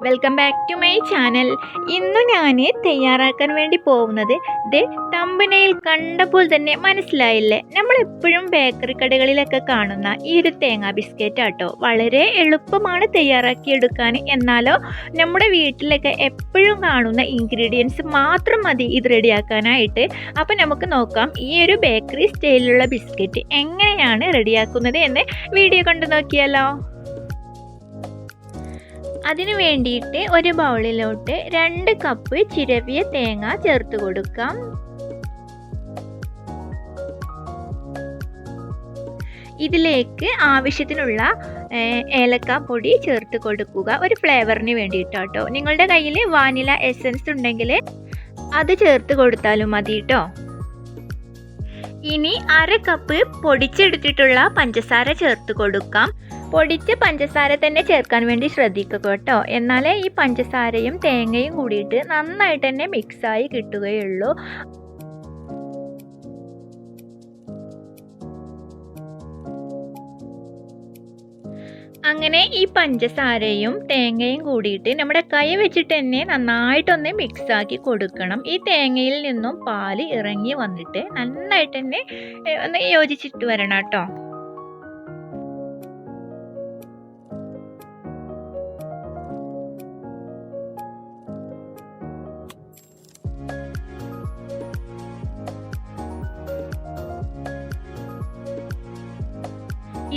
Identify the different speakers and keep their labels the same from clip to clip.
Speaker 1: Welcome back to my channel. ഇന്ന് ഞാൻ തയ്യാറാക്കാൻ വേണ്ടി പോകുന്നത് തമ്പനയിൽ കണ്ടപ്പോൾ തന്നെ മനസ്സിലായില്ലേ, നമ്മളെപ്പോഴും ബേക്കറി കടകളിലൊക്കെ കാണുന്ന ഈ ഒരു തേങ്ങാ ബിസ്ക്കറ്റ് ആട്ടോ. വളരെ എളുപ്പമാണ് തയ്യാറാക്കിയെടുക്കാൻ. എന്നാലോ നമ്മുടെ വീട്ടിലൊക്കെ എപ്പോഴും കാണുന്ന ഇൻഗ്രീഡിയൻസ് മാത്രം മതി ഇത് റെഡിയാക്കാനായിട്ട്. അപ്പോൾ നമുക്ക് നോക്കാം ഈ ഒരു ബേക്കറി സ്റ്റൈലിലുള്ള ബിസ്ക്കറ്റ് എങ്ങനെയാണ് റെഡിയാക്കുന്നത് എന്ന് വീഡിയോ കണ്ടു നോക്കിയാലോ. അതിനു വേണ്ടിയിട്ട് ഒരു ബൗളിലോട്ട് 2 കപ്പ് ചിരവിയ തേങ്ങ ചേർത്ത് കൊടുക്കാം. ഇതിലേക്ക് ആവശ്യത്തിനുള്ള ഏലക്കാപ്പൊടി ചേർത്ത് കൊടുക്കുക, ഒരു ഫ്ലേവറിന് വേണ്ടിയിട്ടോ. നിങ്ങളുടെ കയ്യിൽ വാനില എസൻസ് ഉണ്ടെങ്കിൽ അത് ചേർത്ത് കൊടുത്താലും മതി കേട്ടോ. ഇനി 1/2 കപ്പ് പൊടിച്ചെടുത്തിട്ടുള്ള പഞ്ചസാര ചേർത്ത് കൊടുക്കാം. പൊടിച്ച പഞ്ചസാര തന്നെ ചേർക്കാൻ വേണ്ടി ശ്രദ്ധിക്കുക കേട്ടോ. എന്നാലേ ഈ പഞ്ചസാരയും തേങ്ങയും കൂടിയിട്ട് നന്നായിട്ട് തന്നെ മിക്സായി കിട്ടുകയുള്ളൂ. അങ്ങനെ ഈ പഞ്ചസാരയും തേങ്ങയും കൂടിയിട്ട് നമ്മുടെ കൈ വെച്ചിട്ട് തന്നെ നന്നായിട്ടൊന്ന് മിക്സാക്കി കൊടുക്കണം. ഈ തേങ്ങയിൽ നിന്നും പാല് ഇറങ്ങി വന്നിട്ട് നന്നായിട്ട് തന്നെ ഒന്ന് യോജിച്ചിട്ട് വരണം കേട്ടോ.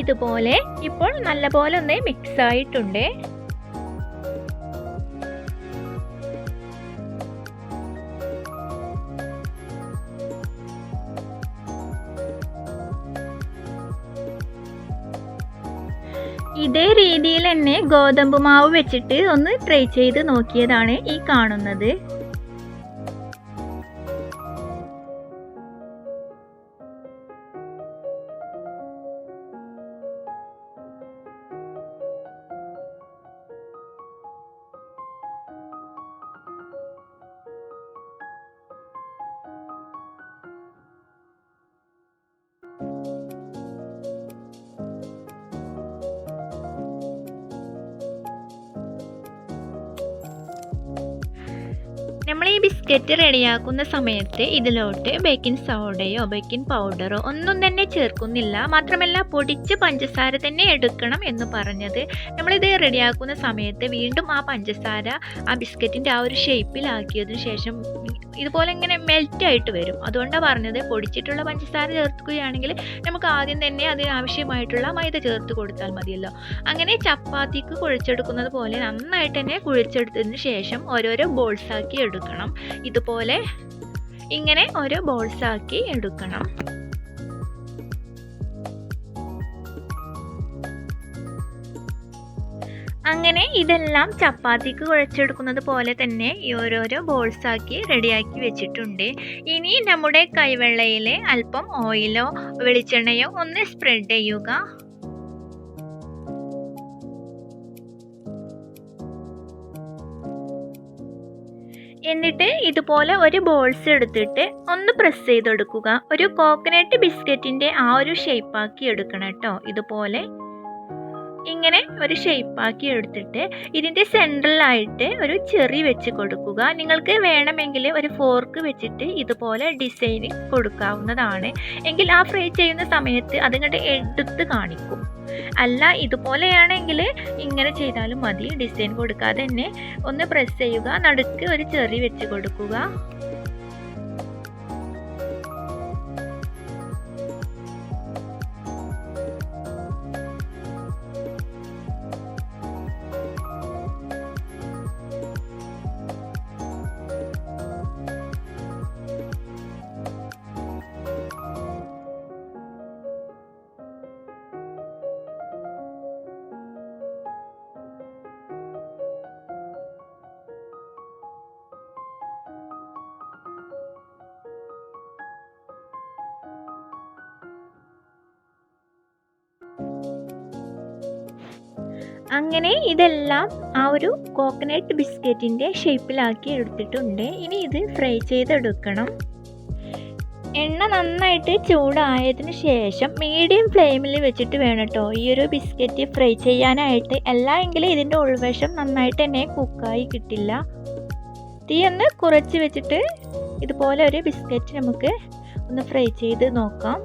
Speaker 1: ഇതുപോലെ ഇപ്പോൾ നല്ലപോലെ ഒന്ന് മിക്സ് ആയിട്ടുണ്ട്. ഇതേ രീതിയിൽ തന്നെ ഗോതമ്പ് മാവ് വെച്ചിട്ട് ഒന്ന് ട്രൈ ചെയ്ത് നോക്കിയതാണ് ഈ കാണുന്നത്. നമ്മൾ ഈ ബിസ്ക്കറ്റ് റെഡിയാക്കുന്ന സമയത്ത് ഇതിലോട്ട് ബേക്കിംഗ് സോഡയോ ബേക്കിംഗ് പൗഡറോ ഒന്നും തന്നെ ചേർക്കുന്നില്ല. മാത്രമല്ല പൊടിച്ച പഞ്ചസാര തന്നെ എടുക്കണം എന്ന് പറഞ്ഞത്. നമ്മളിത് റെഡിയാക്കുന്ന സമയത്ത് വീണ്ടും ആ പഞ്ചസാര ആ ബിസ്ക്കറ്റിൻ്റെ ആ ഒരു ഷേപ്പിലാക്കിയതിനു ശേഷം ഇതുപോലെ ഇങ്ങനെ മെൽറ്റായിട്ട് വരും. അതുകൊണ്ടാണ് പറഞ്ഞത് പൊടിച്ചിട്ടുള്ള പഞ്ചസാര ചേർക്കുകയാണെങ്കിൽ നമുക്ക് ആദ്യം തന്നെ അതിന് ആവശ്യമായിട്ടുള്ള മൈദ ചേർത്ത് കൊടുത്താൽ മതിയല്ലോ. അങ്ങനെ ചപ്പാത്തിക്ക് കുഴച്ചെടുക്കുന്നത് പോലെ നന്നായിട്ട് തന്നെ കുഴച്ചെടുത്തതിന് ശേഷം ഓരോരോ ബോൾസാക്കി എടുക്കണം. ഇതുപോലെ ഇങ്ങനെ ഓരോ ബോൾസാക്കി എടുക്കണം. അങ്ങനെ ഇതെല്ലാം ചപ്പാത്തിക്ക് കുഴച്ചെടുക്കുന്നത് പോലെ തന്നെ ഈ ഓരോരോ ബോൾസാക്കി റെഡിയാക്കി വെച്ചിട്ടുണ്ട്. ഇനി നമ്മുടെ കൈവെള്ളയിൽ അല്പം ഓയിലോ വെളിച്ചെണ്ണയോ ഒന്ന് സ്പ്രെഡ് ചെയ്യുക. എന്നിട്ട് ഇതുപോലെ ഒരു ബോൾസ് എടുത്തിട്ട് ഒന്ന് പ്രസ് ചെയ്തെടുക്കുക. ഒരു കോക്കനട്ട് ബിസ്ക്കറ്റിൻ്റെ ആ ഒരു ഷേപ്പാക്കി എടുക്കണം കേട്ടോ. ഇതുപോലെ ഇങ്ങനെ ഒരു ഷേപ്പാക്കി എടുത്തിട്ട് ഇതിൻ്റെ സെൻട്രലായിട്ട് ഒരു ചെറി വെച്ച് കൊടുക്കുക. നിങ്ങൾക്ക് വേണമെങ്കിൽ ഒരു ഫോർക്ക് വെച്ചിട്ട് ഇതുപോലെ ഡിസൈൻ കൊടുക്കാവുന്നതാണ്. എങ്കിൽ ആ ഫ്രൈ ചെയ്യുന്ന സമയത്ത് അതിങ്ങോട്ട് എടുത്ത് കാണിക്കും. അല്ല ഇതുപോലെയാണെങ്കിൽ ഇങ്ങനെ ചെയ്താലും മതി. ഡിസൈൻ കൊടുക്കാതെ തന്നെ ഒന്ന് പ്രസ് ചെയ്യുക, നടുക്ക് ഒരു ചെറി വെച്ച് കൊടുക്കുക. അങ്ങനെ ഇതെല്ലാം ആ ഒരു കോക്കനട്ട് ബിസ്ക്കറ്റിൻ്റെ ഷേപ്പിലാക്കി എടുത്തിട്ടുണ്ട്. ഇനി ഇത് ഫ്രൈ ചെയ്തെടുക്കണം. എണ്ണ നന്നായിട്ട് ചൂടായതിന് ശേഷം മീഡിയം ഫ്ലെയിമിൽ വെച്ചിട്ട് വേണം കേട്ടോ ഈ ഒരു ബിസ്ക്കറ്റ് ഫ്രൈ ചെയ്യാനായിട്ട്. എങ്കിൽ ഇതിൻ്റെ ഉൾവശം നന്നായിട്ട് തന്നെ കുക്കായി കിട്ടില്ല. തീ ഒന്ന് കുറച്ച് വെച്ചിട്ട് ഇതുപോലെ ഒരു ബിസ്ക്കറ്റ് നമുക്ക് ഒന്ന് ഫ്രൈ ചെയ്ത് നോക്കാം.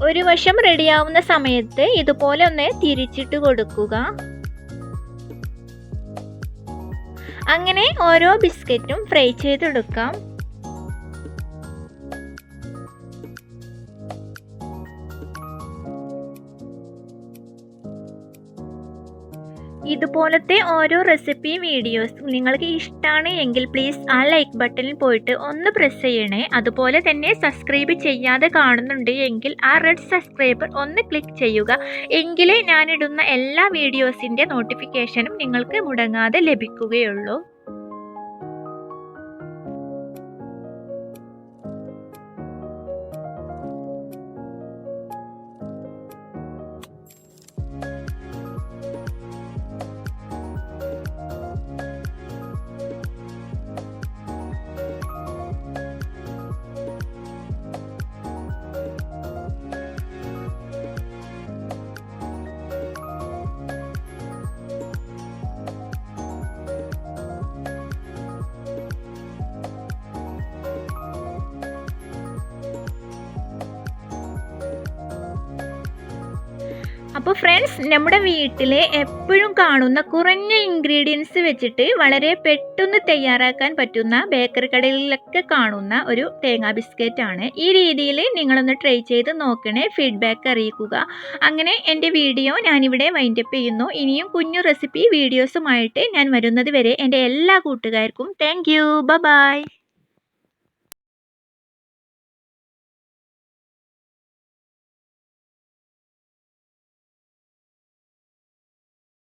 Speaker 1: ഒരു വശം റെഡിയാവുന്ന സമയത്ത് ഇതുപോലെ ഒന്ന് തിരിച്ചിട്ട് കൊടുക്കുക. അങ്ങനെ ഓരോ ബിസ്ക്കറ്റും ഫ്രൈ ചെയ്തെടുക്കാം. ഇതുപോലത്തെ ഓരോ റെസിപ്പി വീഡിയോസ് നിങ്ങൾക്ക് ഇഷ്ടമാണ് എങ്കിൽ പ്ലീസ് ആ ലൈക്ക് ബട്ടണിൽ പോയിട്ട് ഒന്ന് പ്രസ് ചെയ്യണേ. അതുപോലെ തന്നെ സബ്സ്ക്രൈബ് ചെയ്യാതെ കാണുന്നുണ്ട് എങ്കിൽ ആ റെഡ് സബ്സ്ക്രൈബർ ഒന്ന് ക്ലിക്ക് ചെയ്യുക. എങ്കിലേ ഞാനിടുന്ന എല്ലാ വീഡിയോസിൻ്റെ നോട്ടിഫിക്കേഷനും നിങ്ങൾക്ക് മുടങ്ങാതെ ലഭിക്കുകയുള്ളൂ. അപ്പോൾ ഫ്രണ്ട്സ്, നമ്മുടെ വീട്ടിൽ എപ്പോഴും കാണുന്ന കുറഞ്ഞ ഇൻഗ്രീഡിയൻസ് വെച്ചിട്ട് വളരെ പെട്ടെന്ന് തയ്യാറാക്കാൻ പറ്റുന്ന ബേക്കറി കടകളിലൊക്കെ കാണുന്ന ഒരു തേങ്ങാ ബിസ്ക്കറ്റാണ്. ഈ രീതിയിൽ നിങ്ങളൊന്ന് ട്രൈ ചെയ്ത് നോക്കണേ, ഫീഡ്ബാക്ക് അറിയിക്കുക. അങ്ങനെ എൻ്റെ വീഡിയോ ഞാനിവിടെ വൈൻഡപ്പ് ചെയ്യുന്നു. ഇനിയും കുഞ്ഞു റെസിപ്പി വീഡിയോസുമായിട്ട് ഞാൻ വരുന്നത് വരെ എൻ്റെ എല്ലാ കൂട്ടുകാർക്കും താങ്ക് യു. ബൈ.